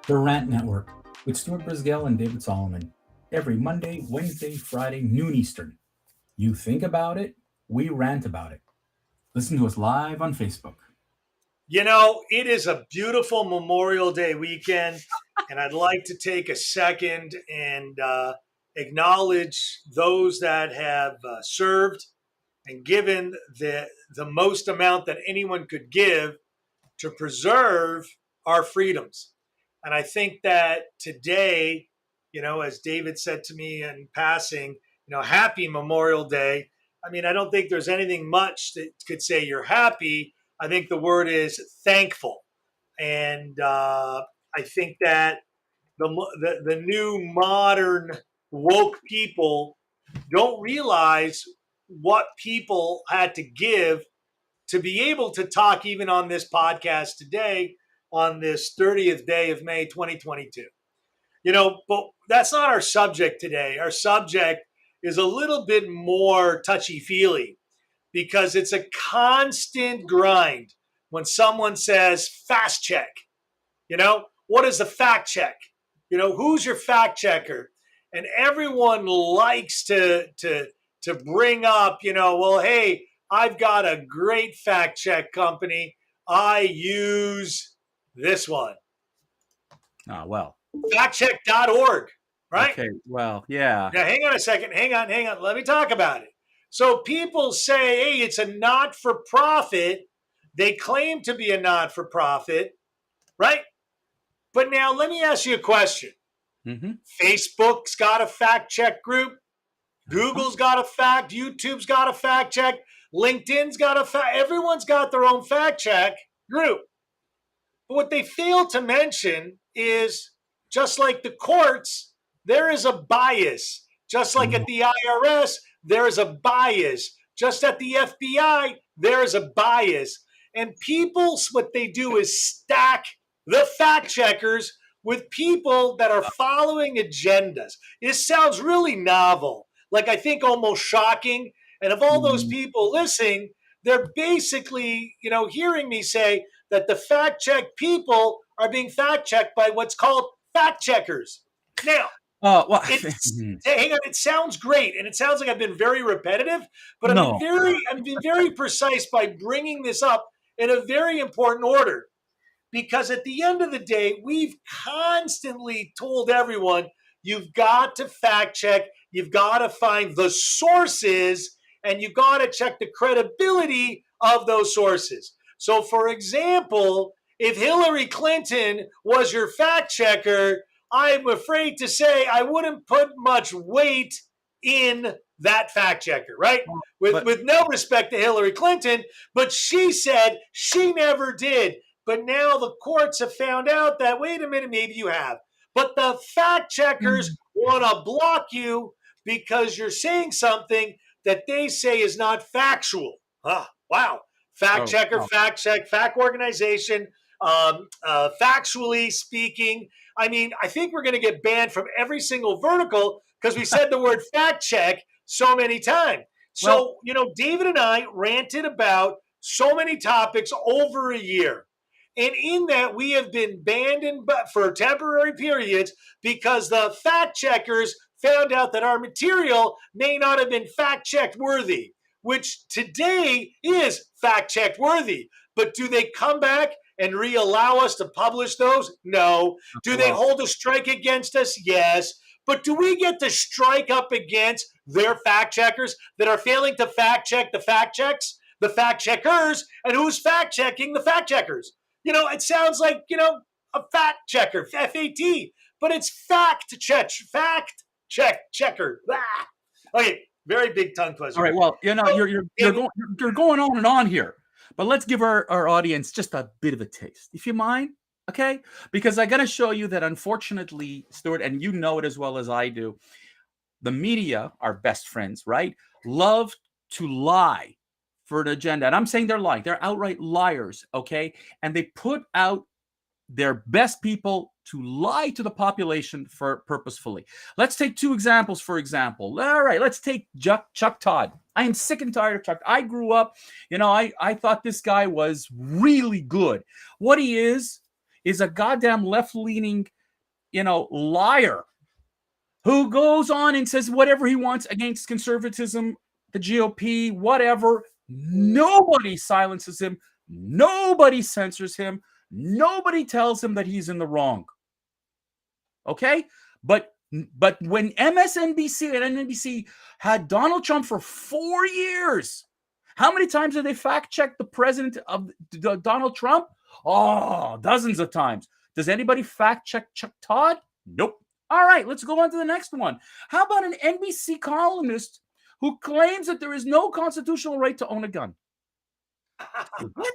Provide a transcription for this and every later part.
The Rant Network with Stuart Brisgel and David Solomon. Every Monday, Wednesday, Friday, noon Eastern. You think about it, we rant about it. Listen to us live on Facebook. You know, it is a beautiful Memorial Day weekend, and I'd like to take a second and acknowledge those that have served and given the most amount that anyone could give to preserve our freedoms. And I think that today, you know, as David said to me in passing, you know, happy Memorial Day. I mean, I don't think there's anything much that could say you're happy. I think the word is thankful. And I think that the new modern woke people don't realize what people had to give to be able to talk even on this podcast today on this 30th day of May 2022. You know, but that's not our subject today. Our subject is a little bit more touchy-feely because it's a constant grind when someone says fast check. You know, what is a fact check? You know, who's your fact checker? And everyone likes to bring up, you know, well, hey, I've got a great fact check company. I use this one. Well. FactCheckorg, right? Okay, well, yeah. Now, hang on a second. Hang on. Let me talk about it. So people say, hey, it's a not-for-profit. They claim to be a not-for-profit, right? But now let me ask you a question. Mm-hmm. Facebook's got a fact check group. Google's got a fact. YouTube's got a fact check. LinkedIn's got a fact. Everyone's got their own fact check group. But what they fail to mention is just like the courts, there is a bias. Just like at the IRS, there is a bias. Just at the FBI, there is a bias. And people, what they do is stack the fact checkers with people that are following agendas. It sounds really novel, like I think almost shocking. And of all those people listening, they're basically, you know, hearing me say that the fact check people are being fact checked by what's called fact checkers. Now, hang on, it sounds great, and it sounds like I've been very repetitive, but I'm being very precise by bringing this up in a very important order. Because at the end of the day, we've constantly told everyone, you've got to fact check, you've got to find the sources, and you've got to check the credibility of those sources. So, for example, if Hillary Clinton was your fact checker, I'm afraid to say I wouldn't put much weight in that fact checker, right? With no respect to Hillary Clinton, but she said she never did. But now the courts have found out that, wait a minute, maybe you have. But the fact checkers want to block you because you're saying something that they say is not factual. Wow. Fact checker, fact check, fact organization, factually speaking. I mean, I think we're going to get banned from every single vertical because we said the word fact check so many times. So, you know, David and I ranted about so many topics over a year. And in that, we have been banned for temporary periods because the fact checkers found out that our material may not have been fact-checked worthy, which today is fact-checked worthy. But do they come back and re-allow us to publish those? No. Do they hold a strike against us? Yes. But do we get to strike up against their fact checkers that are failing to fact check the fact checks, the fact checkers, and who's fact checking the fact checkers? You know, it sounds like, you know, a fact checker, FAT, but it's fact checker. Ah. Okay, very big tongue twister. All right, well, you know, you're going on and on here, but let's give our audience just a bit of a taste, if you mind, okay? Because I got to show you that, unfortunately, Stuart, and you know it as well as I do, the media, our best friends, right, love to lie for an agenda. And I'm saying they're lying. They're outright liars, okay? And they put out their best people to lie to the population for purposefully. Let's take two examples, for example. All right, let's take Chuck Todd. I am sick and tired of Chuck. I grew up, you know, I thought this guy was really good. What he is is a goddamn left-leaning, liar who goes on and says whatever he wants against conservatism, the GOP, whatever. Nobody silences him. Nobody censors him. Nobody tells him that he's in the wrong. Okay? But when MSNBC and NBC had Donald Trump for 4 years, how many times did they fact-check the president of Donald Trump? Oh, dozens of times. Does anybody fact-check Chuck Todd? Nope. All right, let's go on to the next one. How about an NBC columnist who claims that there is no constitutional right to own a gun? What?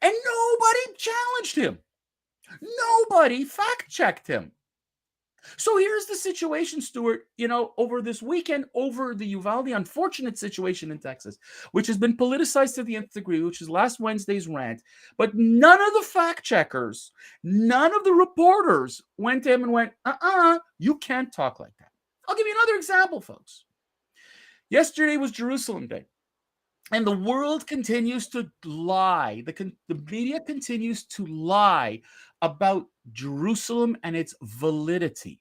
And nobody challenged him. Nobody fact-checked him. So here's the situation, Stuart, over this weekend, over the Uvalde unfortunate situation in Texas, which has been politicized to the nth degree, which is last Wednesday's rant. But none of the fact checkers, none of the reporters went to him and went, you can't talk like that. I'll give you another example, folks. Yesterday was Jerusalem Day. And the world continues to lie. The media continues to lie about Jerusalem and its validity.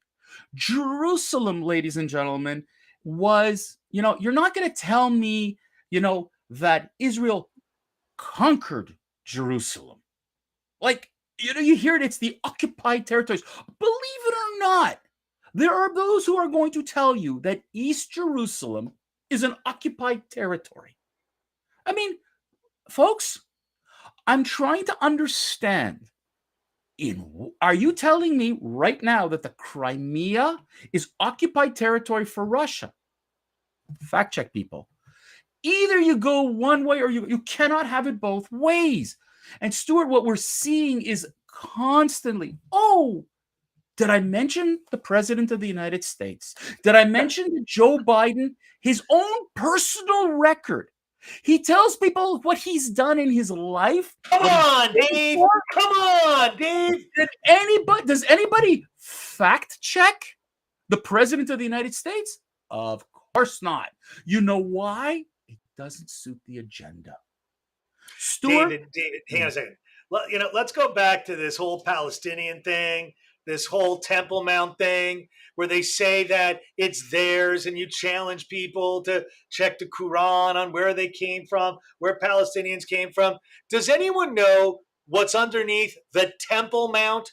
Jerusalem, ladies and gentlemen, was, you're not going to tell me, that Israel conquered Jerusalem. Like, you hear it, it's the occupied territories. Believe it or not, there are those who are going to tell you that East Jerusalem is an occupied territory. I mean, folks, I'm trying to understand. Are you telling me right now that the Crimea is occupied territory for Russia? Fact check, people. Either you go one way or you cannot have it both ways. And Stuart, what we're seeing is constantly, did I mention the President of the United States? Did I mention that Joe Biden, his own personal record? He tells people what he's done in his life. Come on, Dave. Come on, Dave. Does anybody fact check the President of the United States? Of course not. You know why? It doesn't suit the agenda. Stuart? David, hang on a second. Let's go back to this whole Palestinian thing, this whole Temple Mount thing, where they say that it's theirs and you challenge people to check the Quran on where they came from, where Palestinians came from. Does anyone know what's underneath the Temple Mount?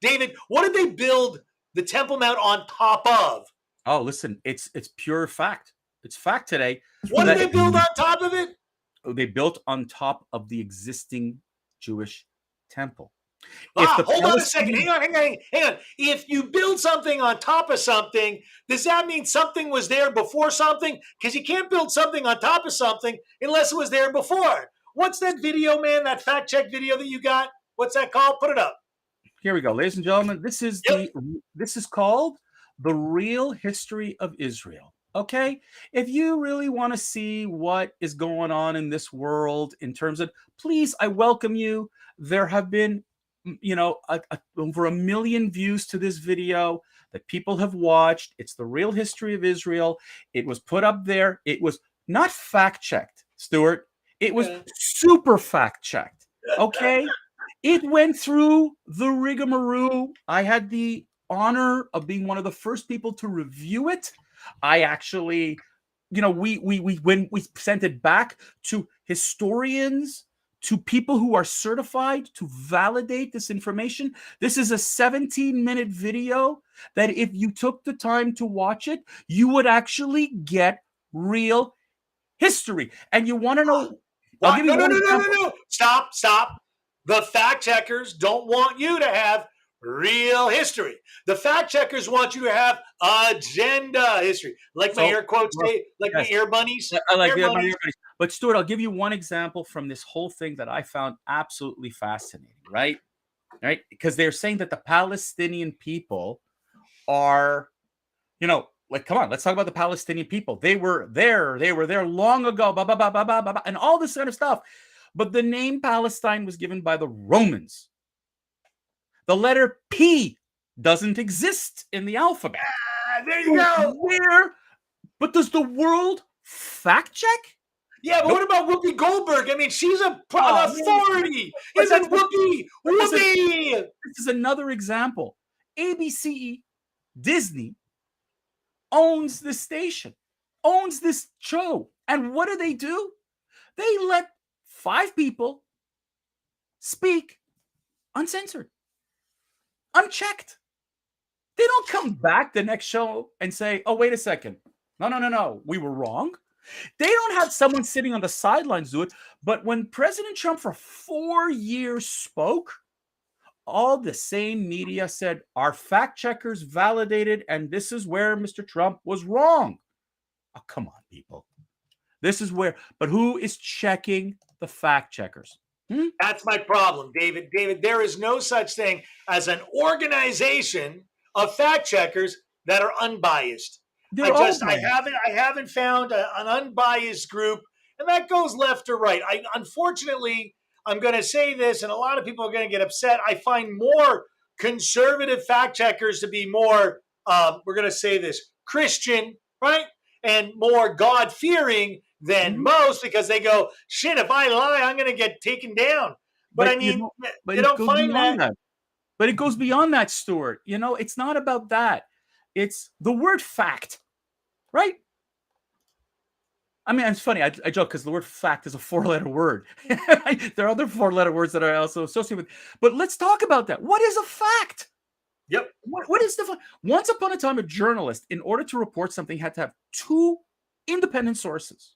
David, what did they build the Temple Mount on top of? Oh, listen, it's pure fact. It's fact today. What did they build on top of it? They built on top of the existing Jewish temple. Hold on a second. Hang on. If you build something on top of something, does that mean something was there before something? Because you can't build something on top of something unless it was there before. What's that video, man? That fact check video that you got? What's that called? Put it up. Here we go, ladies and gentlemen. This is called The Real History of Israel. Okay, if you really want to see what is going on in this world in terms of, please, I welcome you. There have been over 1 million views to this video that people have watched. It's The Real History of Israel. It was put up there. It was not fact-checked, Stuart. It was super fact-checked, okay? It went through the rigmarole. I had the honor of being one of the first people to review it. I actually, when we sent it back to historians, to people who are certified to validate this information. This is a 17-minute video that if you took the time to watch it, you would actually get real history. And you want to know? No. Stop. The fact checkers don't want you to have real history. The fact checkers want you to have agenda history. Like my air quotes say, like my ear bunnies. I like my ear bunnies. But Stuart, I'll give you one example from this whole thing that I found absolutely fascinating, right? Because they're saying that the Palestinian people are, come on, let's talk about the Palestinian people. They were there long ago, and all this kind of stuff. But the name Palestine was given by the Romans. The letter P doesn't exist in the alphabet. There you go. But does the world fact check? Yeah, but Nope. what about Whoopi Goldberg? I mean, she's an Oh, man. authority. But Isn't that's what- Whoopi? but Whoopi! this is another example. ABC, Disney owns this station, owns this show. And what do? They let 5 people speak uncensored, unchecked. They don't come back the next show and say, oh, wait a second. No. We were wrong. They don't have someone sitting on the sidelines do it. But when President Trump for 4 years spoke, all the same media said, our fact checkers validated, and this is where Mr. Trump was wrong. Oh, come on, people. This is where, but who is checking the fact checkers? That's my problem, David. David, there is no such thing as an organization of fact checkers that are unbiased. I haven't found an unbiased group, and that goes left or right. Unfortunately, I'm going to say this, and a lot of people are going to get upset. I find more conservative fact checkers to be more, we're going to say this, Christian, right? And more God-fearing than most, because they go, shit, if I lie, I'm going to get taken down. But I mean, you don't find that. But it goes beyond that, Stuart. It's not about that. It's the word fact, right? I mean, it's funny. I joke because the word fact is a 4-letter word. There are other 4-letter words that are also associated with. But let's talk about that. What is a fact? Yep. What is the once upon a time, a journalist, in order to report something, had to have 2 independent sources.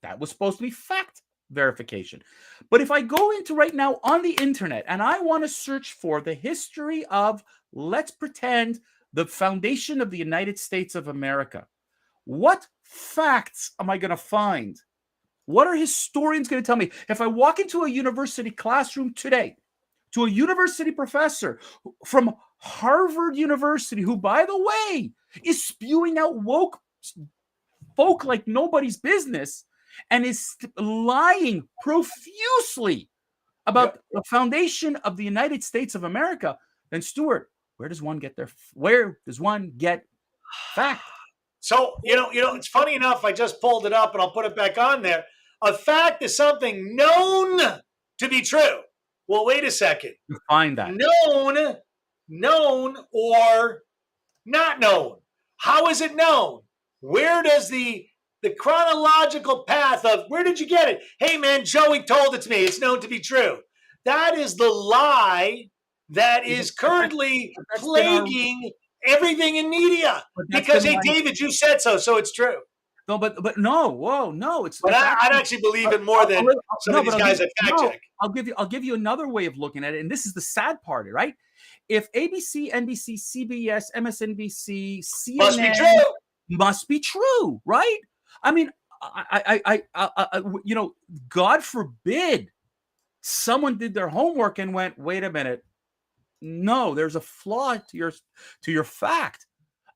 That was supposed to be fact verification. But if I go into right now on the internet and I want to search for the history of, let's pretend, the foundation of the United States of America, what facts am I going to find? What are historians going to tell me? If I walk into a university classroom today, to a university professor from Harvard University, who, by the way, is spewing out woke folk like nobody's business and is lying profusely about the foundation of the United States of America, then Stuart, where does one get fact? So, it's funny enough, I just pulled it up and I'll put it back on there. A fact is something known to be true. Well, wait a second. You find that. Known or not known. How is it known? Where does the chronological path of, where did you get it? Hey, man, Joey told it to me. It's known to be true. That is the lie that is currently plaguing everything in media. Because, hey, David, you said so it's true. No, but no, whoa, no, it's. But I'd actually believe it more than some of these guys at Fact Check. I'll give you another way of looking at it, and this is the sad part, right? If ABC, NBC, CBS, MSNBC, CNN must be true, right? I mean, God forbid someone did their homework and went, wait a minute, no, there's a flaw to your fact.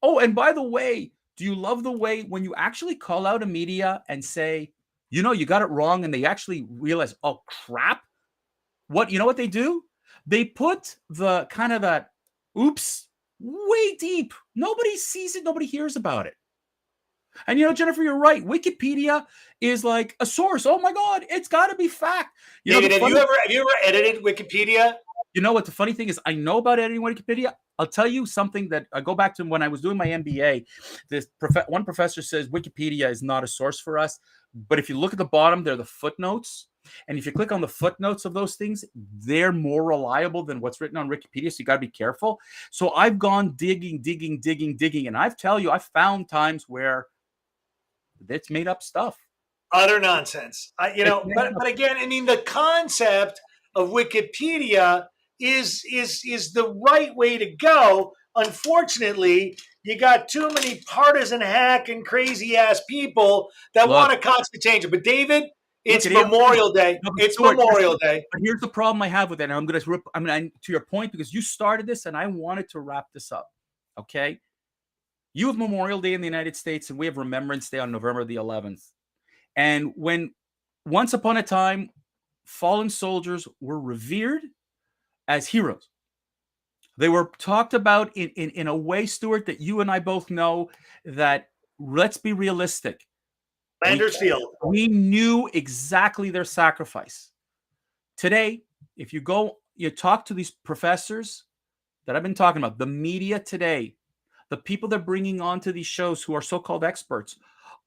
Oh, and by the way, do you love the way when you actually call out a media and say, you got it wrong, and they actually realize, oh crap, what they do? They put the kind of that oops way deep. Nobody sees it, nobody hears about it. And Jennifer, you're right. Wikipedia is like a source. Oh my God, it's got to be fact. David, have you ever edited Wikipedia? You know what the funny thing is? I know about editing Wikipedia. I'll tell you something that I go back to when I was doing my MBA. One professor says Wikipedia is not a source for us, but if you look at the bottom, they're the footnotes. And if you click on the footnotes of those things, they're more reliable than what's written on Wikipedia. So you got to be careful. So I've gone digging. And I've found times where it's made up stuff. Utter nonsense. But again, I mean, the concept of Wikipedia is the right way to go. Unfortunately, you got too many partisan hack and crazy ass people that want to constantly change it. But David, it's Memorial Day. It's Memorial Day. But here's the problem I have with it. And I'm going to your point, because you started this and I wanted to wrap this up. Okay. You have Memorial Day in the United States, and we have Remembrance Day on November the 11th. And when once upon a time, fallen soldiers were revered as heroes. They were talked about in a way, Stuart, that you and I both know that, let's be realistic. Landers Field. We knew exactly their sacrifice. Today, if you talk to these professors that I've been talking about, the media today, the people they're bringing onto these shows who are so-called experts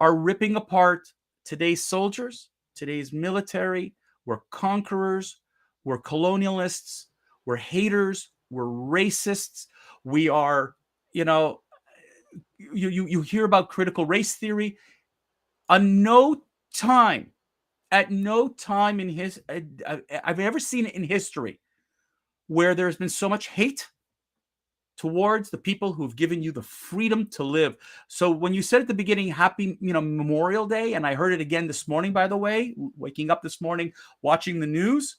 are ripping apart today's soldiers, today's military. We're conquerors, we're colonialists, we're haters, we're racists. We are, you hear about critical race theory. At no time in I've ever seen it in history where there's been so much hate towards the people who've given you the freedom to live. So when you said at the beginning, happy, Memorial Day, and I heard it again this morning, by the way, waking up this morning, watching the news,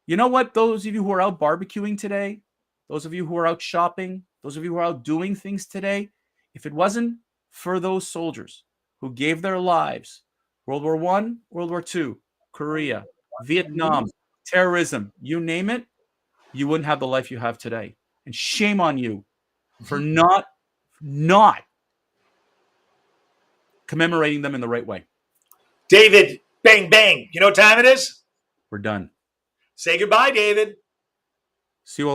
you know what? Those of you who are out barbecuing today, those of you who are out shopping, those of you who are out doing things today, if it wasn't for those soldiers who gave their lives, World War I, World War II, Korea, Vietnam, terrorism, you name it, you wouldn't have the life you have today. And shame on you for not commemorating them in the right way. David, bang, bang. You know what time it is? We're done. Say goodbye, David. See you all.